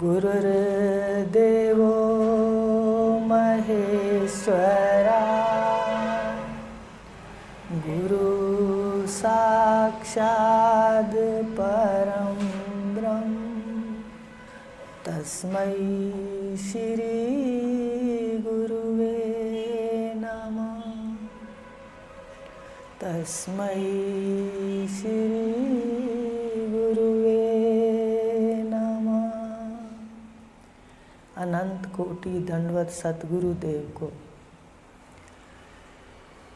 गुरुर्देवो महेश्वरा गुरु साक्षात् परं ब्रह्म तस्मै श्री गुरुवे नमः। तस्मै श्री गुरुवे नमः। अनंत कोटि दंडवत सतगुरुदेव को।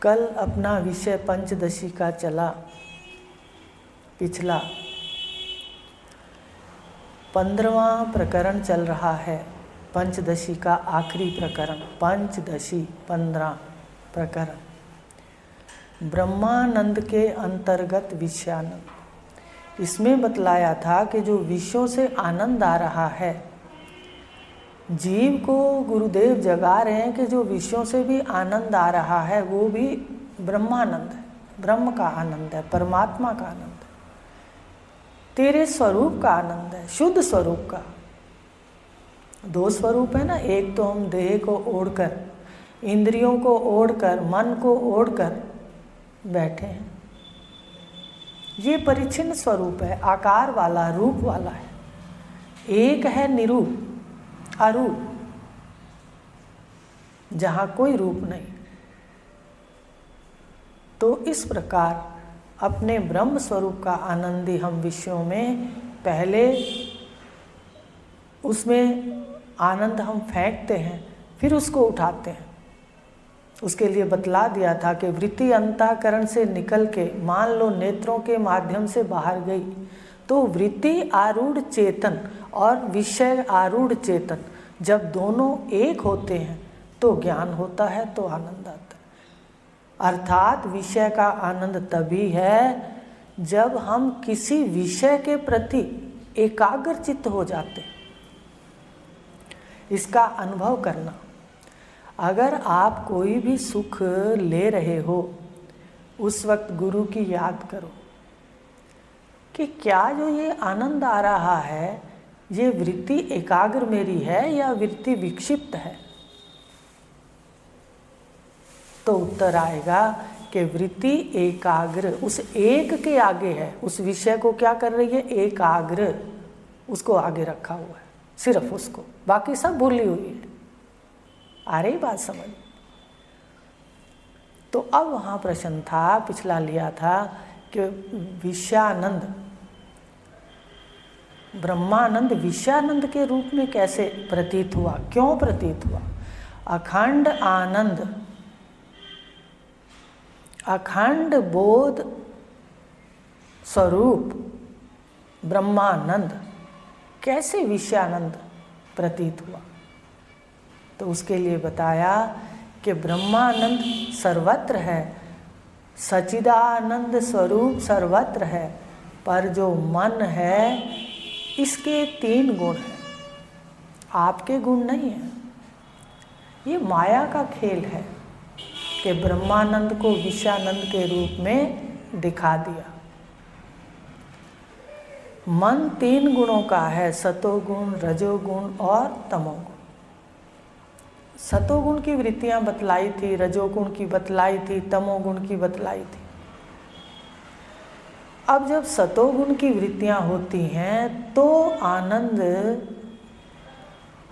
कल अपना विषय पंचदशी का चला। पिछला 15वां प्रकरण चल रहा है, पंचदशी का आखिरी प्रकरण। पंचदशी 15 प्रकरण ब्रह्मानंद के अंतर्गत विषयानंद। इसमें बतलाया था कि जो विषयों से आनंद आ रहा है, जीव को गुरुदेव जगा रहे हैं कि जो विषयों से भी आनंद आ रहा है वो भी ब्रह्मानंद है, ब्रह्म का आनंद है, परमात्मा का आनंद है, तेरे स्वरूप का आनंद है, शुद्ध स्वरूप का। दो स्वरूप है ना, एक तो हम देह को ओढ़कर, इंद्रियों को ओढ़कर, मन को ओढ़कर बैठे हैं, ये परिच्छिन्न स्वरूप है, आकार वाला, रूप वाला है। एक है निरूप, अरूप, जहाँ कोई रूप नहीं। तो इस प्रकार अपने ब्रह्म स्वरूप का आनंदी हम विषयों में पहले उसमें आनंद हम फेंकते हैं, फिर उसको उठाते हैं। उसके लिए बतला दिया था कि वृत्ति अंतःकरण से निकल के मान लो नेत्रों के माध्यम से बाहर गई, तो वृत्ति आरूढ़ चेतन और विषय आरूढ़ चेतन जब दोनों एक होते हैं तो ज्ञान होता है, तो आनंद आता है। अर्थात विषय का आनंद तभी है जब हम किसी विषय के प्रति एकाग्र चित्त हो जाते हैं। इसका अनुभव करना। अगर आप कोई भी सुख ले रहे हो, उस वक्त गुरु की याद करो कि क्या जो ये आनंद आ रहा है, ये वृत्ति एकाग्र मेरी है या वृत्ति विक्षिप्त है? तो उत्तर आएगा कि वृत्ति एकाग्र उस एक के आगे है। उस विषय को क्या कर रही है? एकाग्र, उसको आगे रखा हुआ है, सिर्फ उसको, बाकी सब भूली हुई है। आ रही बात समझ? तो अब वहाँ प्रश्न था, पिछला लिया था कि विषयानंद, ब्रह्मानंद विषयानंद के रूप में कैसे प्रतीत हुआ, क्यों प्रतीत हुआ? अखंड आनंद, अखंड बोध स्वरूप ब्रह्मानंद कैसे विषयानंद प्रतीत हुआ? तो उसके लिए बताया कि ब्रह्मानंद सर्वत्र है, सच्चिदानंद स्वरूप सर्वत्र है, पर जो मन है इसके 3 गुण हैं, आपके गुण नहीं हैं। ये माया का खेल है कि ब्रह्मानंद को विषयानंद के रूप में दिखा दिया। मन 3 गुणों का है, सतोगुण, रजोगुण और तमोगुण। सतोगुण की वृत्तियां बतलाई थी, रजोगुण की बतलाई थी, तमोगुण की बतलाई थी। अब जब सतोगुण की वृत्तियां होती हैं तो आनंद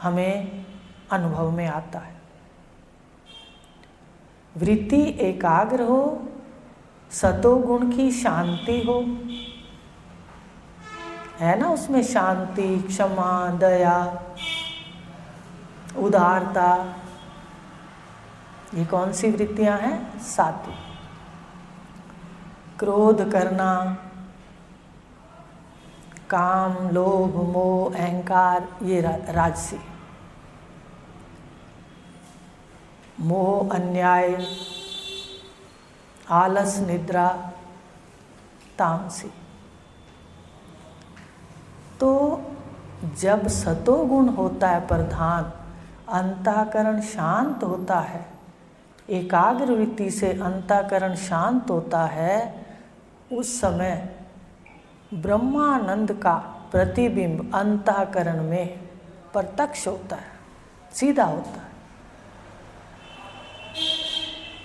हमें अनुभव में आता है। वृत्ति एकाग्र हो, सतोगुण की शांति हो, है ना, उसमें शांति, क्षमा, दया, उदारता, ये कौन सी वृत्तियां हैं? सात्विक। क्रोध करना, काम, लोभ, मोह, अहंकार, ये राजसी। मोह, अन्याय, आलस, निद्रा, तामसी। तो जब सतोगुण होता है प्रधान, अंतःकरण शांत होता है, एकाग्र वृत्ति से अंतःकरण शांत होता है, उस समय ब्रह्मानंद का प्रतिबिंब अंतःकरण में प्रत्यक्ष होता है, सीधा होता है।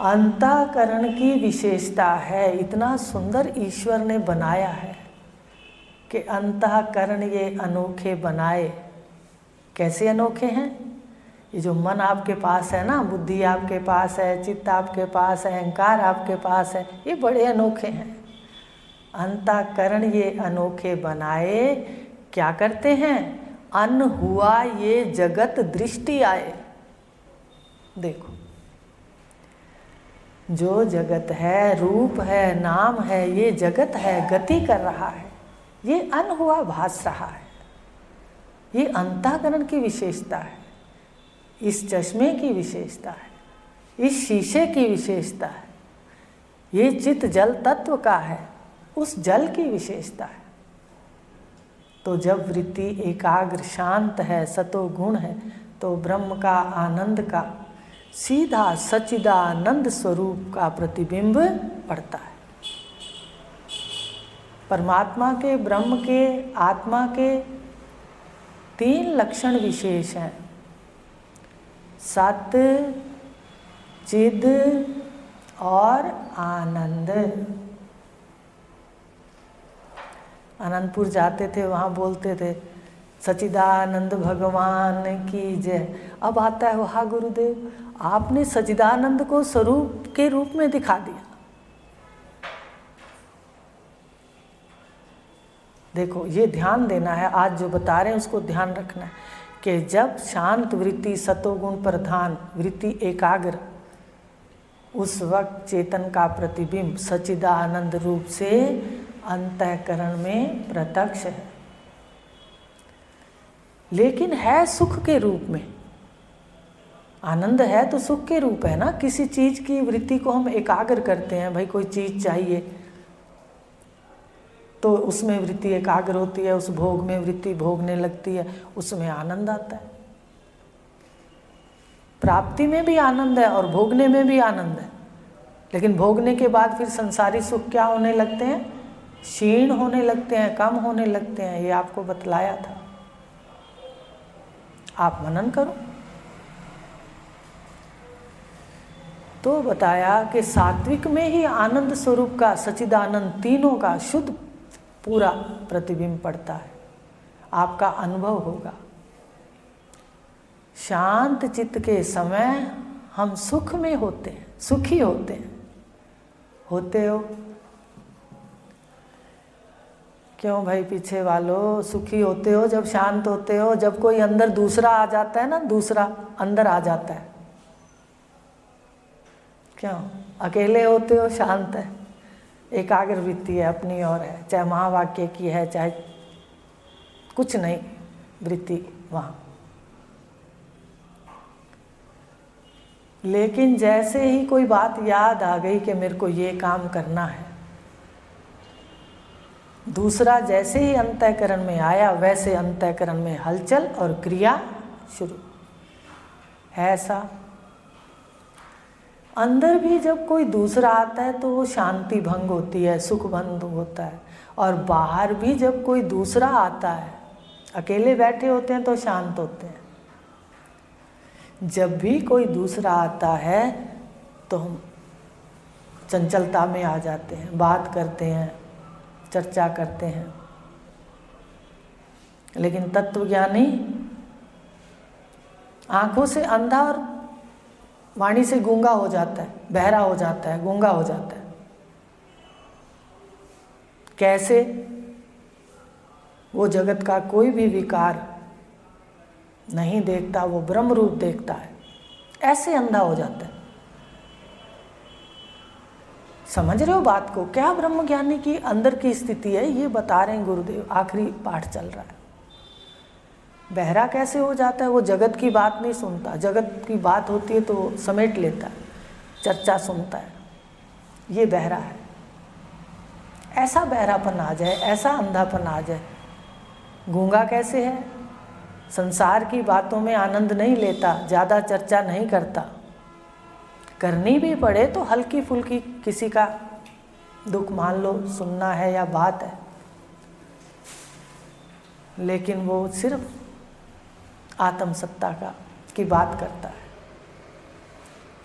अंतःकरण की विशेषता है, इतना सुंदर ईश्वर ने बनाया है कि अंतःकरण ये अनोखे बनाए। कैसे अनोखे हैं? ये जो मन आपके पास है ना, बुद्धि आपके पास है, चित्त आपके पास है, अहंकार आपके पास है, ये बड़े अनोखे हैं। अंतःकरण ये अनोखे बनाए, क्या करते हैं? अन हुआ ये जगत दृष्टि आए। देखो, जो जगत है, रूप है, नाम है, ये जगत है, गति कर रहा है, ये अन हुआ भास रहा है। ये अंतःकरण की विशेषता है, इस चश्मे की विशेषता है, इस शीशे की विशेषता है, ये चित जल तत्व का है, उस जल की विशेषता है। तो जब वृत्ति एकाग्र शांत है, सतो गुण है, तो ब्रह्म का आनंद का सीधा सच्चिदानंद स्वरूप का प्रतिबिंब पड़ता है। परमात्मा के, ब्रह्म के, आत्मा के 3 लक्षण विशेष हैं: सत, चिद और आनंद। अनंतपुर जाते थे, वहाँ बोलते थे सच्चिदानंद भगवान की जय। अब आता है, वाह गुरुदेव, आपने सच्चिदानंद को स्वरूप के रूप में दिखा दिया। देखो, ये ध्यान देना है, आज जो बता रहे हैं उसको ध्यान रखना है कि जब शांत वृत्ति, सतोगुण प्रधान वृत्ति एकाग्र, उस वक्त चेतन का प्रतिबिंब सच्चिदानंद रूप से अंतःकरण में प्रत्यक्ष है, लेकिन है सुख के रूप में। आनंद है तो सुख के रूप है ना। किसी चीज की वृत्ति को हम एकाग्र करते हैं, भाई कोई चीज चाहिए तो उसमें वृत्ति एकाग्र होती है, उस भोग में वृत्ति भोगने लगती है, उसमें आनंद आता है। प्राप्ति में भी आनंद है और भोगने में भी आनंद है, लेकिन भोगने के बाद फिर संसारी सुख क्या होने लगते हैं? क्षीण होने लगते हैं, कम होने लगते हैं। ये आपको बतलाया था, आप मनन करो। तो बताया कि सात्विक में ही आनंद स्वरूप का सच्चिदानंद तीनों का शुद्ध पूरा प्रतिबिंब पड़ता है, आपका अनुभव होगा। शांत चित्त के समय हम सुख में होते हैं, सुखी होते हैं। होते हो क्यों भाई पीछे वालों? सुखी होते हो जब शांत होते हो, जब कोई अंदर दूसरा आ जाता है ना, दूसरा अंदर आ जाता है। क्यों? अकेले होते हो शांत है, एकाग्र वृत्ति है, अपनी ओर है, चाहे महावाक्य की है, चाहे कुछ नहीं वृत्ति वहाँ। लेकिन जैसे ही कोई बात याद आ गई कि मेरे को ये काम करना है, दूसरा जैसे ही अंतःकरण में आया, वैसे अंतःकरण में हलचल और क्रिया शुरू है। ऐसा अंदर भी जब कोई दूसरा आता है तो वो शांति भंग होती है, सुख भंग होता है। और बाहर भी जब कोई दूसरा आता है, अकेले बैठे होते हैं तो शांत होते हैं, जब भी कोई दूसरा आता है तो हम चंचलता में आ जाते हैं, बात करते हैं, चर्चा करते हैं। लेकिन तत्वज्ञानी आंखों से अंधा और वाणी से गूंगा हो जाता है, बहरा हो जाता है, गूंगा हो जाता है। कैसे? वो जगत का कोई भी विकार नहीं देखता, वो ब्रह्म रूप देखता है, ऐसे अंधा हो जाता है। समझ रहे हो बात को? क्या ब्रह्म ज्ञानी की अंदर की स्थिति है, ये बता रहे हैं गुरुदेव। आखिरी पाठ चल रहा है। बहरा कैसे हो जाता है? वो जगत की बात नहीं सुनता, जगत की बात होती है तो समेट लेता है, चर्चा सुनता है, ये बहरा है। ऐसा बहरापन आ जाए, ऐसा अंधापन आ जाए। गूंगा कैसे है? संसार की बातों में आनंद नहीं लेता, ज़्यादा चर्चा नहीं करता, करनी भी पड़े तो हल्की फुल्की किसी का दुख मान लो सुनना है या बात है, लेकिन वो सिर्फ आत्म सत्ता की बात करता है।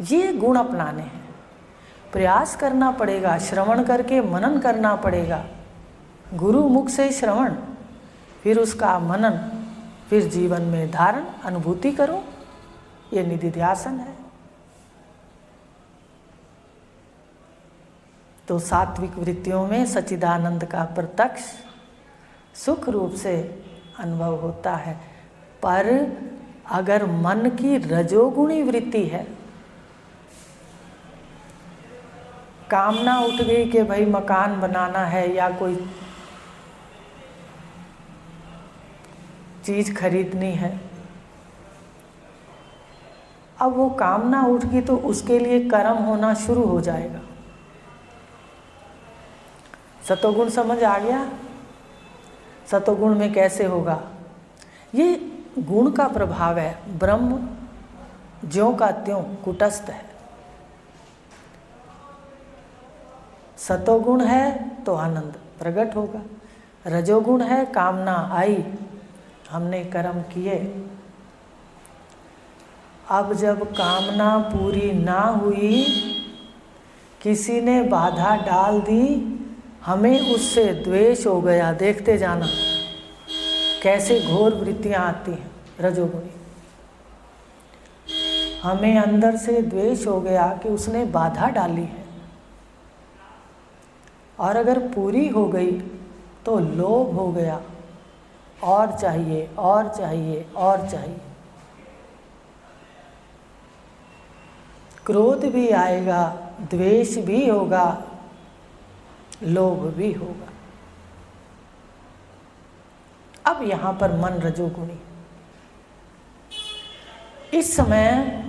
ये गुण अपनाने हैं, प्रयास करना पड़ेगा, श्रवण करके मनन करना पड़ेगा। गुरु मुख से श्रवण, फिर उसका मनन, फिर जीवन में धारण, अनुभूति करो। ये निधिध्यासन है। तो सात्विक वृत्तियों में सच्चिदानंद का प्रत्यक्ष सुख रूप से अनुभव होता है। पर अगर मन की रजोगुणी वृत्ति है, कामना उठ गई कि भाई मकान बनाना है या कोई चीज खरीदनी है, अब वो कामना उठ गई तो उसके लिए कर्म होना शुरू हो जाएगा। सतोगुण समझ आ गया? सतोगुण में कैसे होगा? ये गुण का प्रभाव है। ब्रह्म ज्यों का त्यों कुटस्थ है। सतोगुण है तो आनंद प्रकट होगा। रजोगुण है, कामना आई, हमने कर्म किए। अब जब कामना पूरी ना हुई, किसी ने बाधा डाल दी, हमें उससे द्वेष हो गया। देखते जाना कैसे घोर वृत्तियां आती हैं रजोगुणी। हमें अंदर से द्वेष हो गया कि उसने बाधा डाली है, और अगर पूरी हो गई तो लोभ हो गया, और चाहिए और चाहिए और चाहिए। क्रोध भी आएगा, द्वेष भी होगा, लोभ भी होगा। अब यहां पर मन रजोगुणी। इस समय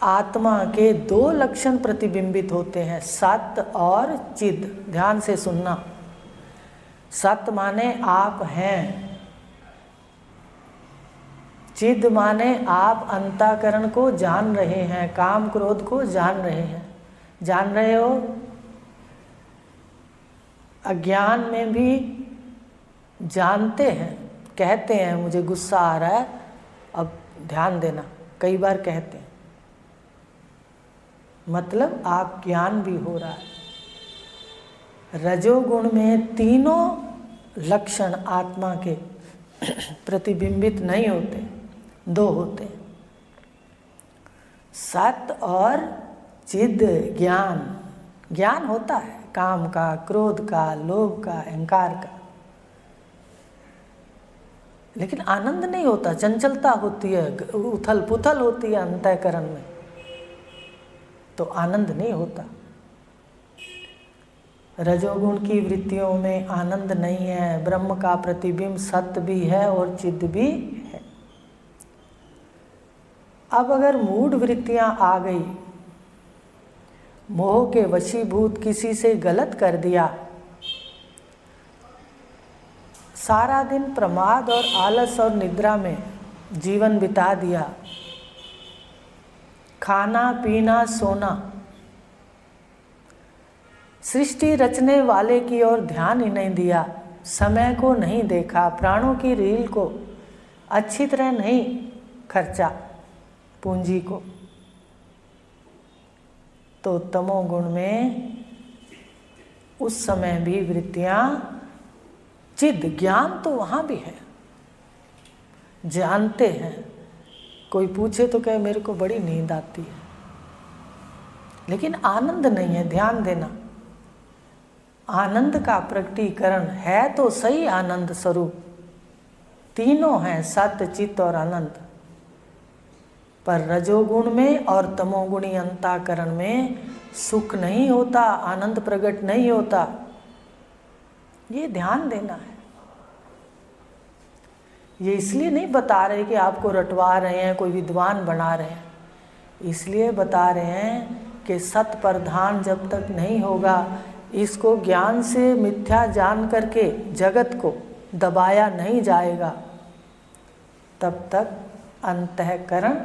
आत्मा के दो लक्षण प्रतिबिंबित होते हैं, सत और चिद। ध्यान से सुनना। सत माने आप हैं, चिद माने आप अंतःकरण को जान रहे हैं, काम क्रोध को जान रहे हैं। जान रहे हो? अज्ञान में भी जानते हैं, कहते हैं मुझे गुस्सा आ रहा है, अब ध्यान देना, कई बार कहते हैं, मतलब आप ज्ञान भी हो रहा है। रजोगुण में तीनों लक्षण आत्मा के प्रतिबिंबित नहीं होते, दो होते हैं, सत और चिद। ज्ञान, ज्ञान होता है काम का, क्रोध का, लोभ का, अहंकार का, लेकिन आनंद नहीं होता। चंचलता होती है, उथल पुथल होती है अंतःकरण में, तो आनंद नहीं होता। रजोगुण की वृत्तियों में आनंद नहीं है। ब्रह्म का प्रतिबिंब सत्य भी है और चिद भी है। अब अगर मूढ़ वृत्तियां आ गई, मोह के वशीभूत किसी से गलत कर दिया, सारा दिन प्रमाद और आलस और निद्रा में जीवन बिता दिया, खाना पीना सोना, सृष्टि रचने वाले की ओर ध्यान ही नहीं दिया, समय को नहीं देखा, प्राणों की रील को अच्छी तरह नहीं खर्चा, पूंजी को, तो तमोगुण में उस समय भी वृत्तियां, चिद ज्ञान तो वहाँ भी है, जानते हैं। कोई पूछे तो कहे मेरे को बड़ी नींद आती है, लेकिन आनंद नहीं है। ध्यान देना, आनंद का प्रकटीकरण है तो सही आनंद स्वरूप, तीनों हैं, सत्य चित्त और आनंद। पर रजोगुण में और तमोगुणी अंतःकरण में सुख नहीं होता, आनंद प्रकट नहीं होता। ये ध्यान देना है। ये इसलिए नहीं बता रहे कि आपको रटवा रहे हैं, कोई विद्वान बना रहे हैं, इसलिए बता रहे हैं कि सत प्रधान जब तक नहीं होगा, इसको ज्ञान से मिथ्या जान करके जगत को दबाया नहीं जाएगा, तब तक अंतःकरण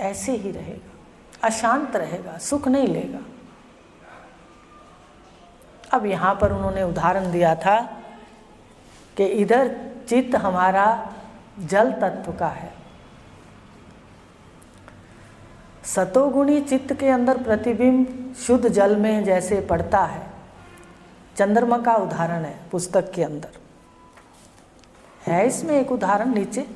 ऐसे ही रहेगा, अशांत रहेगा, सुख नहीं लेगा। अब यहाँ पर उन्होंने उदाहरण दिया था कि इधर चित्त हमारा जल तत्व का है। सतोगुणी चित्त के अंदर प्रतिबिंब शुद्ध जल में जैसे पड़ता है, चंद्रमा का उदाहरण है पुस्तक के अंदर है। इसमें एक उदाहरण नीचे,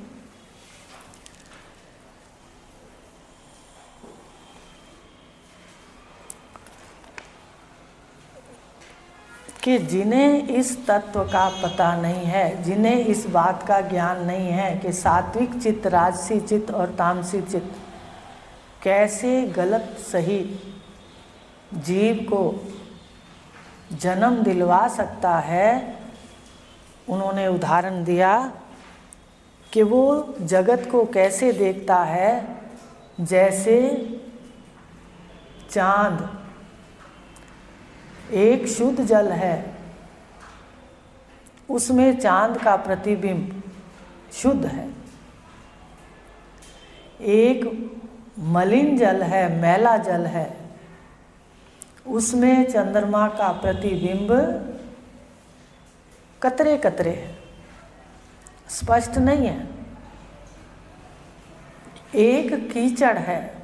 कि जिन्हें इस तत्व का पता नहीं है, जिन्हें इस बात का ज्ञान नहीं है कि सात्विक चित्त, राजसी चित्त और तामसी चित्त कैसे गलत सही जीव को जन्म दिलवा सकता है, उन्होंने उदाहरण दिया कि वो जगत को कैसे देखता है जैसे चांद एक शुद्ध जल है, उसमें चांद का प्रतिबिंब शुद्ध है। एक मलिन जल है, मैला जल है, उसमें चंद्रमा का प्रतिबिंब कतरे कतरे है, स्पष्ट नहीं है। एक कीचड़ है,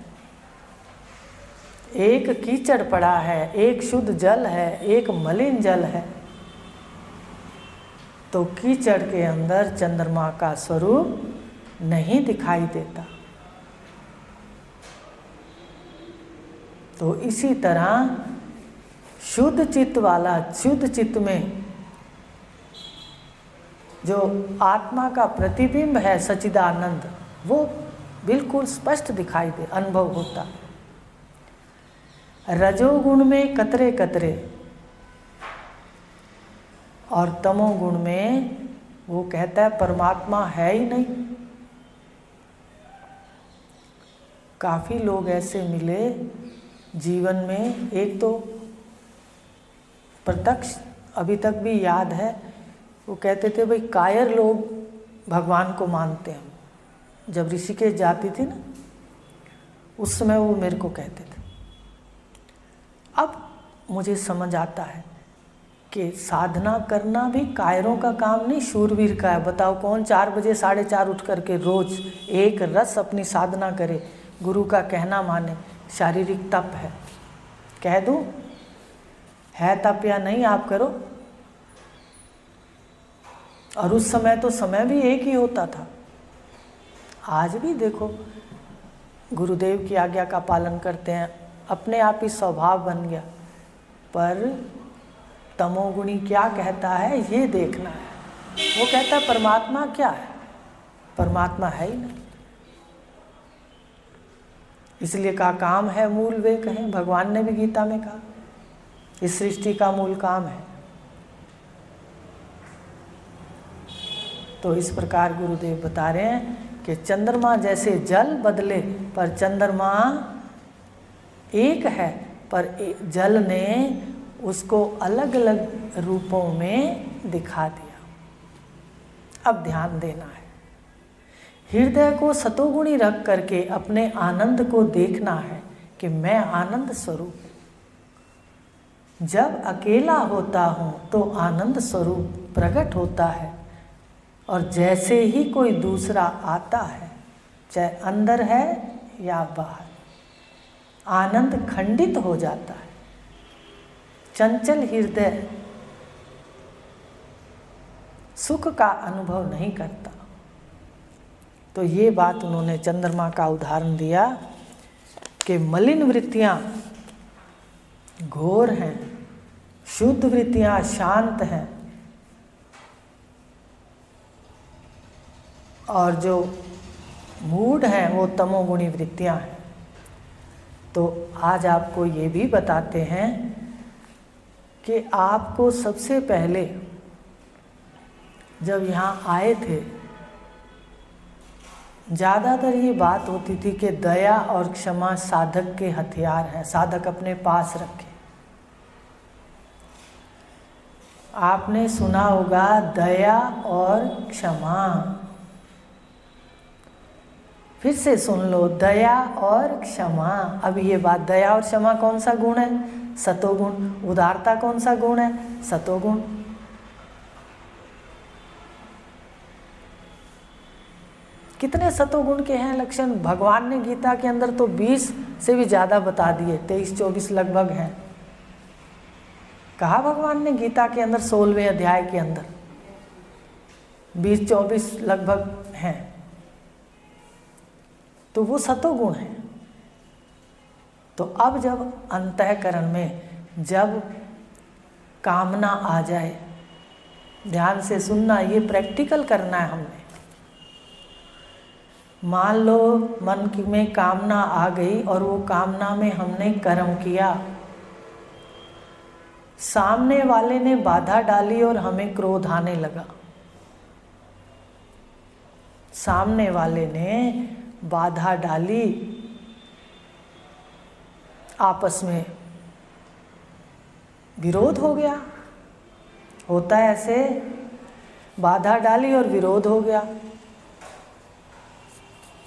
एक कीचड़ पड़ा है, एक शुद्ध जल है, एक मलिन जल है, तो कीचड़ के अंदर चंद्रमा का स्वरूप नहीं दिखाई देता। तो इसी तरह शुद्ध चित्त वाला, शुद्ध चित्त में जो आत्मा का प्रतिबिंब है सच्चिदानंद, वो बिल्कुल स्पष्ट दिखाई दे, अनुभव होता है। रजोगुण में कतरे कतरे और तमोगुण में वो कहता है परमात्मा है ही नहीं। काफ़ी लोग ऐसे मिले जीवन में, एक तो प्रत्यक्ष अभी तक भी याद है, वो कहते थे भाई कायर लोग भगवान को मानते हैं। जब ऋषिकेश जाती थी ना, उस समय वो मेरे को कहते थे। अब मुझे समझ आता है कि साधना करना भी कायरों का काम नहीं, शूरवीर का है। बताओ कौन 4 बजे 4:30 उठ करके रोज एक रस अपनी साधना करे, गुरु का कहना माने। शारीरिक तप है, कह दूं है तप या नहीं, आप करो। और उस समय तो समय भी एक ही होता था। आज भी देखो गुरुदेव की आज्ञा का पालन करते हैं, अपने आप ही स्वभाव बन गया। पर तमोगुणी क्या कहता है ये देखना है। वो कहता है परमात्मा क्या है, परमात्मा है ही नहीं। इसलिए कहा काम है मूल वे कहें, भगवान ने भी गीता में कहा इस सृष्टि का मूल काम है। तो इस प्रकार गुरुदेव बता रहे हैं कि चंद्रमा जैसे जल बदले, पर चंद्रमा एक है, पर जल ने उसको अलग अलग रूपों में दिखा दिया। अब ध्यान देना है, हृदय को सतोगुणी रख करके अपने आनंद को देखना है कि मैं आनंद स्वरूप। जब अकेला होता हूँ तो आनंद स्वरूप प्रकट होता है, और जैसे ही कोई दूसरा आता है, चाहे अंदर है या बाहर, आनंद खंडित हो जाता है। चंचल हृदय सुख का अनुभव नहीं करता। तो ये बात उन्होंने चंद्रमा का उदाहरण दिया कि मलिन वृत्तियां घोर हैं, शुद्ध वृत्तियां शांत हैं, और जो मूड हैं वो तमोगुणी वृत्तियां हैं। तो आज आपको ये भी बताते हैं कि आपको सबसे पहले जब यहाँ आए थे, ज़्यादातर ये बात होती थी कि दया और क्षमा साधक के हथियार हैं, साधक अपने पास रखे। आपने सुना होगा दया और क्षमा, फिर से सुन लो, दया और क्षमा। अब ये बात, दया और क्षमा कौन सा गुण है? सतोगुण। उदारता कौन सा गुण है? सतोगुण। कितने सतोगुण के हैं लक्षण? भगवान ने गीता के अंदर तो 20 से भी ज़्यादा बता दिए, 23-24 लगभग हैं। कहा भगवान ने गीता के अंदर 16वें अध्याय के अंदर 20-24 लगभग हैं। तो वो सतोगुण है। तो अब जब अंतःकरण में जब कामना आ जाए, ध्यान से सुनना, ये प्रैक्टिकल करना है हमने। मान लो मन में कामना आ गई और वो कामना में हमने कर्म किया, सामने वाले ने बाधा डाली और हमें क्रोध आने लगा। सामने वाले ने बाधा डाली, आपस में विरोध हो गया। होता है ऐसे, बाधा डाली और विरोध हो गया।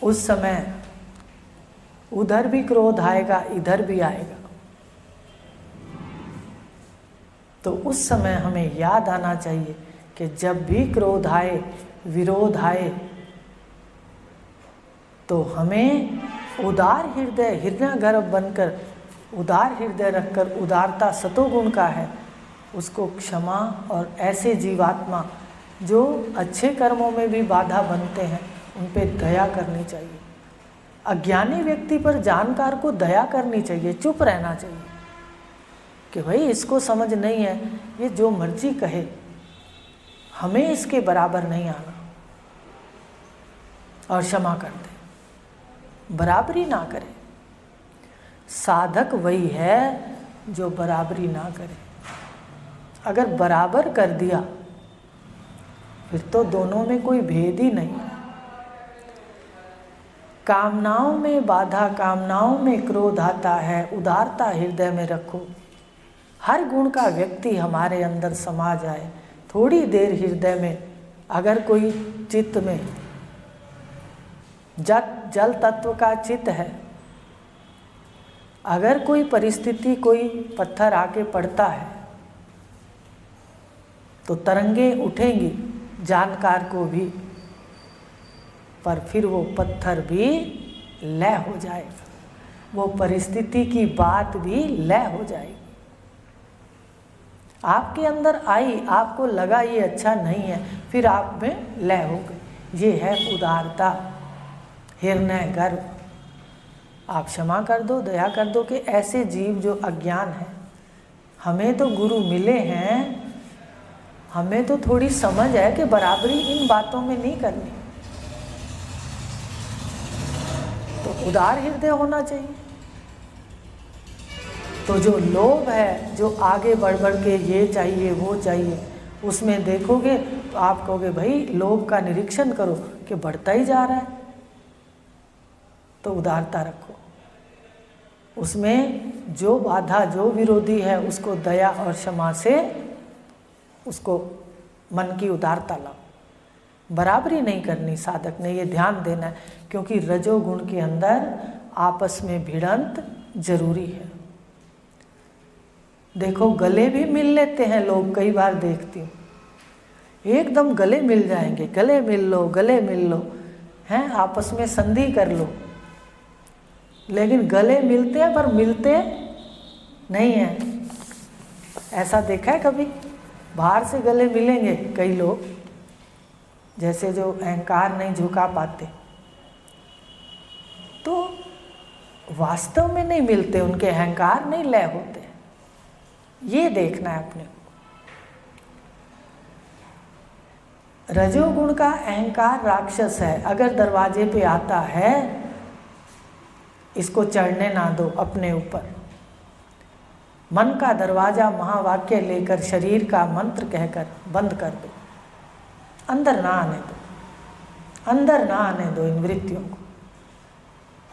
उस समय उधर भी क्रोध आएगा, इधर भी आएगा। तो उस समय हमें याद आना चाहिए कि जब भी क्रोध आए, विरोध आए, तो हमें उदार हृदय, हिरण्यगर्भ बनकर, उदार हृदय रखकर, उदारता सतोगुण का है, उसको क्षमा और ऐसे जीवात्मा जो अच्छे कर्मों में भी बाधा बनते हैं उन पे दया करनी चाहिए। अज्ञानी व्यक्ति पर जानकार को दया करनी चाहिए, चुप रहना चाहिए कि भाई इसको समझ नहीं है, ये जो मर्जी कहे, हमें इसके बराबर नहीं आना, और क्षमा कर दे, बराबरी ना करे। साधक वही है जो बराबरी ना करे। अगर बराबर कर दिया फिर तो दोनों में कोई भेद ही नहीं। कामनाओं में बाधा, कामनाओं में क्रोध आता है, उदारता हृदय में रखो। हर गुण का व्यक्ति हमारे अंदर समा जाए। थोड़ी देर हृदय में अगर कोई चित्त में जल तत्व का चित्त है, अगर कोई परिस्थिति, कोई पत्थर आके पड़ता है तो तरंगे उठेंगी जानकार को भी, पर फिर वो पत्थर भी लय हो जाएगा, वो परिस्थिति की बात भी लय हो जाएगी। आपके अंदर आई, आपको लगा ये अच्छा नहीं है, फिर आप में लय हो गई। ये है उदारता, हिरण्य गर्भ। आप क्षमा कर दो, दया कर दो कि ऐसे जीव जो अज्ञान है, हमें तो गुरु मिले हैं, हमें तो थोड़ी समझ है कि बराबरी इन बातों में नहीं करनी। तो उदार हृदय होना चाहिए। तो जो लोभ है, जो आगे बढ़ बढ़ के ये चाहिए वो चाहिए, उसमें देखोगे तो आप कहोगे भाई लोभ का निरीक्षण करो कि बढ़ता ही जा रहा है। तो उदारता रखो, उसमें जो बाधा, जो विरोधी है उसको दया और क्षमा से उसको मन की उदारता लाओ। बराबरी नहीं करनी साधक ने, ये ध्यान देना है, क्योंकि रजोगुण के अंदर आपस में भिड़ंत जरूरी है। देखो गले भी मिल लेते हैं लोग, कई बार देखती हूँ, एकदम गले मिल जाएंगे, गले मिल लो, गले मिल लो, हैं आपस में संधि कर लो, लेकिन गले मिलते हैं पर मिलते नहीं हैं। ऐसा देखा है कभी? बाहर से गले मिलेंगे कई लोग, जैसे जो अहंकार नहीं झुका पाते, तो वास्तव में नहीं मिलते, उनके अहंकार नहीं लय होते। ये देखना है अपने को। रजोगुण का अहंकार राक्षस है, अगर दरवाजे पे आता है इसको चढ़ने ना दो अपने ऊपर। मन का दरवाजा महावाक्य लेकर, शरीर का मंत्र कहकर बंद कर दो, अंदर ना आने दो, अंदर ना आने दो इन वृत्तियों को।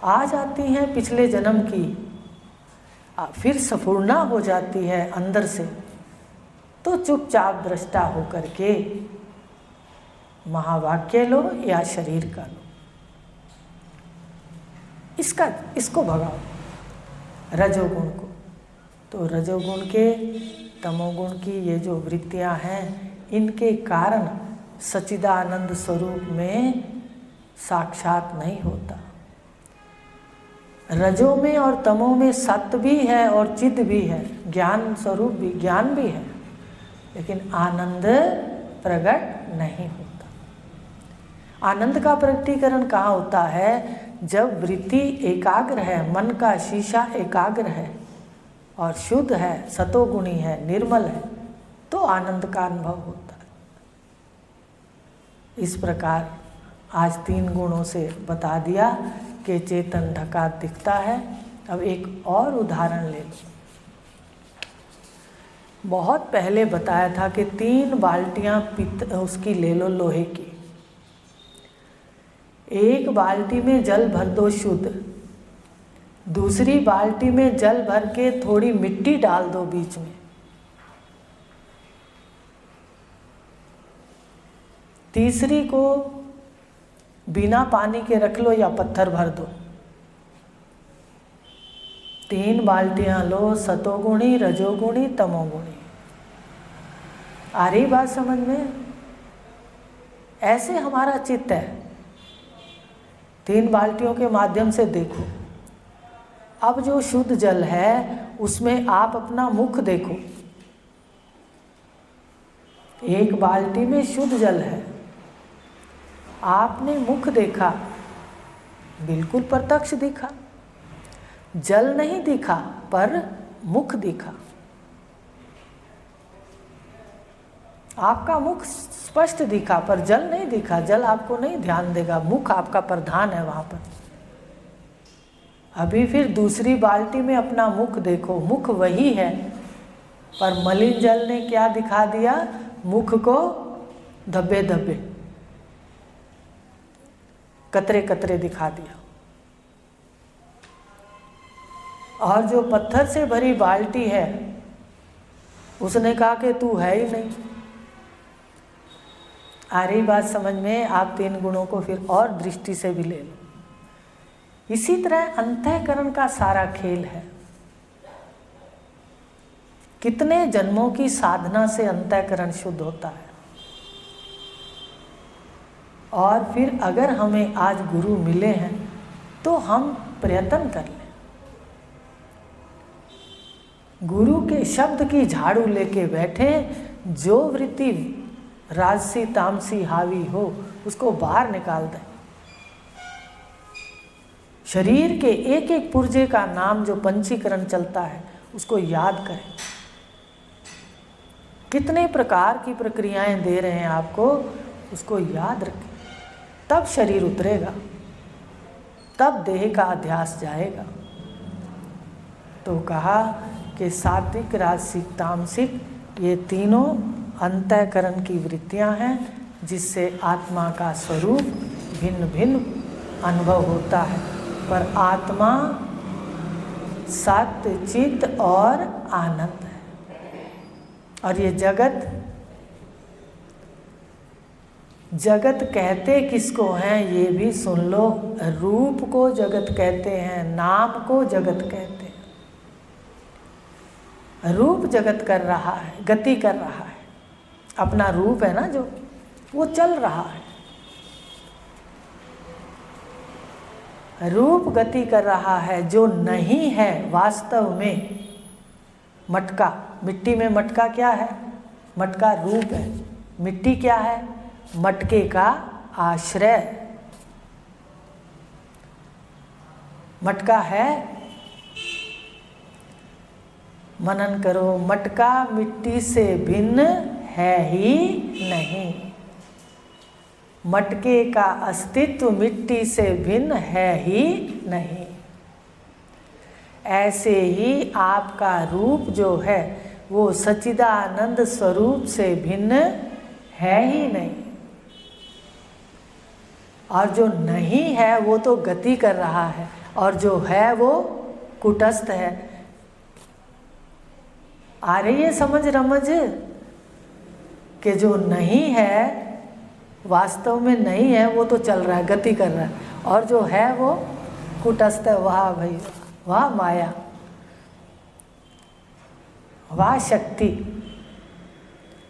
आ जाती हैं पिछले जन्म की, फिर सफूर्णा हो जाती है अंदर से, तो चुपचाप दृष्टा होकर के महावाक्य लो या शरीर का लो, इसको भगाओ रजोगुण को। तो रजोगुण के, तमोगुण की ये जो वृत्तियां हैं, इनके कारण सच्चिदानंद स्वरूप में साक्षात नहीं होता। रजो में और तमो में सत्य भी है और चित्त भी है, ज्ञान स्वरूप भी, ज्ञान भी है, लेकिन आनंद प्रकट नहीं होता। आनंद का प्रकटीकरण कहाँ होता है? जब वृत्ति एकाग्र है, मन का शीशा एकाग्र है और शुद्ध है, सतोगुणी है, निर्मल है, तो आनंद का अनुभव होता है। इस प्रकार आज 3 गुणों से बता दिया कि चेतन ढका दिखता है। अब एक और उदाहरण ले लो। बहुत पहले बताया था कि 3 बाल्टियां उसकी ले लो, लोहे की। एक बाल्टी में जल भर दो शुद्ध, दूसरी बाल्टी में जल भर के थोड़ी मिट्टी डाल दो बीच में, तीसरी को बिना पानी के रख लो या पत्थर भर दो। 3 बाल्टियां लो, सतोगुणी, रजोगुणी, तमोगुणी। आ रही बात समझ में? ऐसे हमारा चित्त है। 3 बाल्टियों के माध्यम से देखो। अब जो शुद्ध जल है उसमें आप अपना मुख देखो। एक बाल्टी में शुद्ध जल है, आपने मुख देखा, बिल्कुल प्रत्यक्ष दिखा। जल नहीं दिखा पर मुख दिखा। आपका मुख स्पष्ट दिखा पर जल नहीं दिखा। जल आपको नहीं ध्यान देगा, मुख आपका प्रधान है वहाँ पर। अभी फिर दूसरी बाल्टी में अपना मुख देखो, मुख वही है पर मलिन जल ने क्या दिखा दिया? मुख को धब्बे धब्बे, कतरे कतरे दिखा दिया। और जो पत्थर से भरी बाल्टी है उसने कहा कि तू है ही नहीं। आ रही बात समझ में? आप 3 गुणों को फिर और दृष्टि से भी ले लो। इसी तरह अंतःकरण का सारा खेल है। कितने जन्मों की साधना से अंतःकरण शुद्ध होता है। और फिर अगर हमें आज गुरु मिले हैं तो हम प्रयत्न कर लें। गुरु के शब्द की झाड़ू लेके बैठे, जो वृत्ति राजसी तामसी हावी हो उसको बाहर निकाल दें। शरीर के एक एक पुर्जे का नाम जो पंचीकरण चलता है उसको याद करें। कितने प्रकार की प्रक्रियाएं दे रहे हैं आपको, उसको याद रखें। तब शरीर उतरेगा, तब देह का अध्यास जाएगा। तो कहा कि सात्विक, राजसिक, तामसिक ये तीनों अंतःकरण की वृत्तियां हैं, जिससे आत्मा का स्वरूप भिन्न भिन्न अनुभव होता है। पर आत्मा सत्य, चित्त और आनंद है। और ये जगत कहते किसको हैं ये भी सुन लो। रूप को जगत कहते हैं, नाम को जगत कहते हैं। रूप जगत कर रहा है, गति कर रहा है। अपना रूप है ना जो, वो चल रहा है। रूप गति कर रहा है। जो नहीं है वास्तव में, मटका, मिट्टी में मटका क्या है? मटका रूप है। मिट्टी क्या है? मटके का आश्रय। मटका है, मनन करो, मटका मिट्टी से भिन्न है ही नहीं। मटके का अस्तित्व मिट्टी से भिन्न है ही नहीं। ऐसे ही आपका रूप जो है वो सच्चिदानंद स्वरूप से भिन्न है ही नहीं। और जो नहीं है वो तो गति कर रहा है, और जो है वो कुटस्थ है। आ रही है समझ रमझ कि जो नहीं है, वास्तव में नहीं है, वो तो चल रहा है, गति कर रहा है। और जो है वो कुटस्थ है। वाह भाई, वाह माया, वाह शक्ति।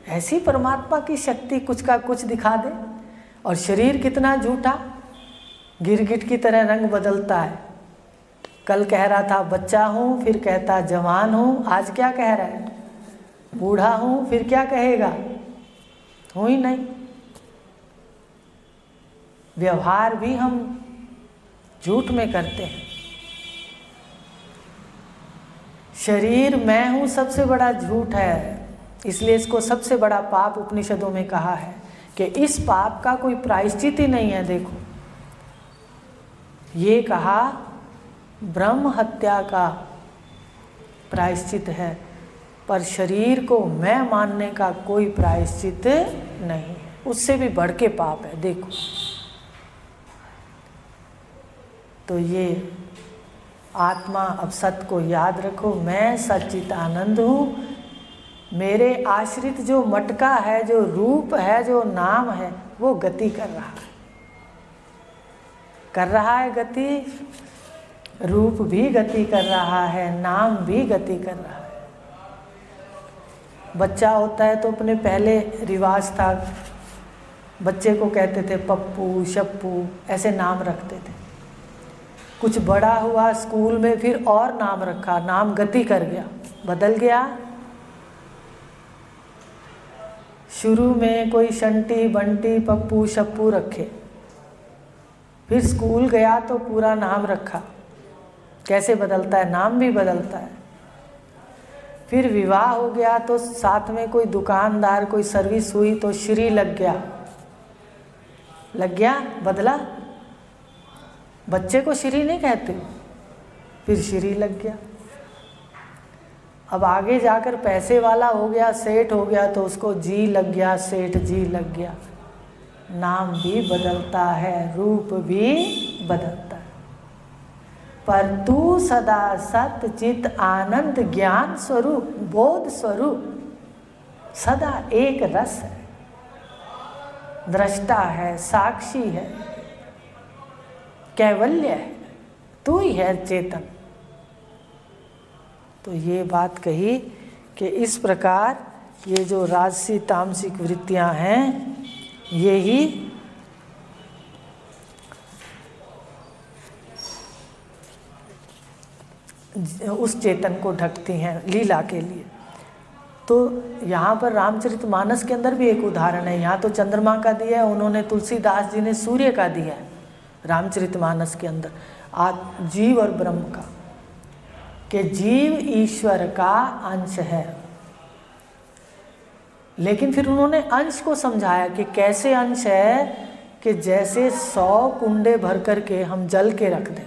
ऐसी परमात्मा की शक्ति कुछ का कुछ दिखा दे। और शरीर कितना झूठा, गिरगिट की तरह रंग बदलता है। कल कह रहा था बच्चा हूँ, फिर कहता जवान हूँ, आज क्या कह रहा है? बूढ़ा हूँ, फिर क्या कहेगा? हूँ ही नहीं। व्यवहार भी हम झूठ में करते हैं। शरीर मैं हूँ सबसे बड़ा झूठ है, इसलिए इसको सबसे बड़ा पाप उपनिषदों में कहा है कि इस पाप का कोई प्रायश्चित ही नहीं है। देखो, ये कहा ब्रह्म हत्या का प्रायश्चित है, पर शरीर को मैं मानने का कोई प्रायश्चित नहीं है। उससे भी बढ़ के पाप है। देखो, तो ये आत्मा, अब सत्य को याद रखो, मैं सच्चित आनंद हूँ। मेरे आश्रित जो मटका है, जो रूप है, जो नाम है, वो गति कर रहा है, गति। रूप भी गति कर रहा है, नाम भी गति कर रहा है। बच्चा होता है तो अपने पहले रिवाज था, बच्चे को कहते थे पप्पू, शप्पू, ऐसे नाम रखते थे। कुछ बड़ा हुआ स्कूल में, फिर और नाम रखा, नाम गति कर गया, बदल गया। शुरू में कोई शंटी, बंटी, पप्पू, शप्पू रखे, फिर स्कूल गया तो पूरा नाम रखा। कैसे बदलता है? नाम भी बदलता है। फिर विवाह हो गया तो साथ में कोई दुकानदार, कोई सर्विस हुई तो श्री लग गया, बदला। बच्चे को श्री नहीं कहते, फिर श्री लग गया। अब आगे जाकर पैसे वाला हो गया, सेठ हो गया, तो उसको जी लग गया, सेठ जी लग गया। नाम भी बदलता है, रूप भी बदलता है, पर तू सदा सत चित आनंद ज्ञान स्वरूप, बोध स्वरूप, सदा एक रस है, दृष्टा है, साक्षी है, कैवल्य है, तू ही है चेतन। तो ये बात कही कि इस प्रकार ये जो राजसी तामसिक वृत्तियां हैं, ये ही उस चेतन को ढकती हैं लीला के लिए। तो यहाँ पर रामचरितमानस के अंदर भी एक उदाहरण है। यहाँ तो चंद्रमा का दिया है, उन्होंने तुलसीदास जी ने सूर्य का दिया है रामचरितमानस के अंदर, जीव और ब्रह्म का, कि जीव ईश्वर का अंश है। लेकिन फिर उन्होंने अंश को समझाया कि कैसे अंश है, कि जैसे 100 कुंडे भर करके हम जल के रख दें,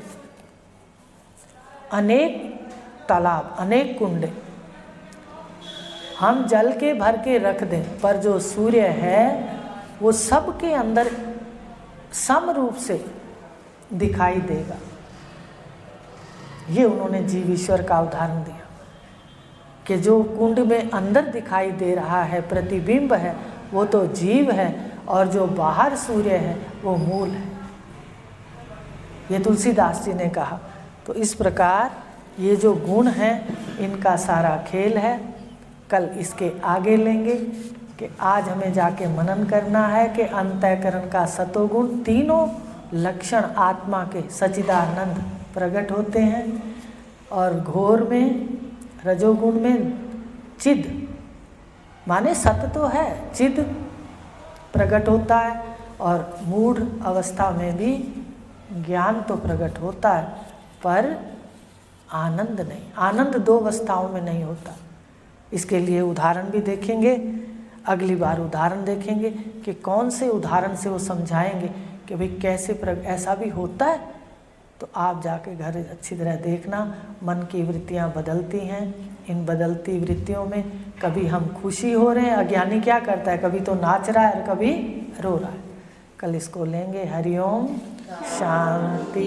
अनेक तालाब, अनेक कुंडे हम जल के भर के रख दें, पर जो सूर्य है वो सबके अंदर सम रूप से दिखाई देगा। ये उन्होंने जीव ईश्वर का उदाहरण दिया कि जो कुंड में अंदर दिखाई दे रहा है, प्रतिबिंब है, वो तो जीव है, और जो बाहर सूर्य है वो मूल है। ये तुलसीदास जी ने कहा। तो इस प्रकार ये जो गुण हैं, इनका सारा खेल है। कल इसके आगे लेंगे कि आज हमें जाके मनन करना है कि अंतःकरण का सतोगुण, तीनों लक्षण आत्मा के सच्चिदानंद प्रकट होते हैं, और घोर में, रजोगुण में चिद, माने सत्य तो है, चिद प्रकट होता है, और मूढ़ अवस्था में भी ज्ञान तो प्रकट होता है, पर आनंद नहीं। आनंद 2 अवस्थाओं में नहीं होता। इसके लिए उदाहरण भी देखेंगे, अगली बार उदाहरण देखेंगे कि कौन से उदाहरण से वो समझाएंगे कि भाई कैसे ऐसा भी होता है। तो आप जाके घर अच्छी तरह देखना, मन की वृत्तियाँ बदलती हैं। इन बदलती वृत्तियों में कभी हम खुशी हो रहे हैं, अज्ञानी क्या करता है, कभी तो नाच रहा है और कभी रो रहा है। कल इसको लेंगे। हरिओम, शांति।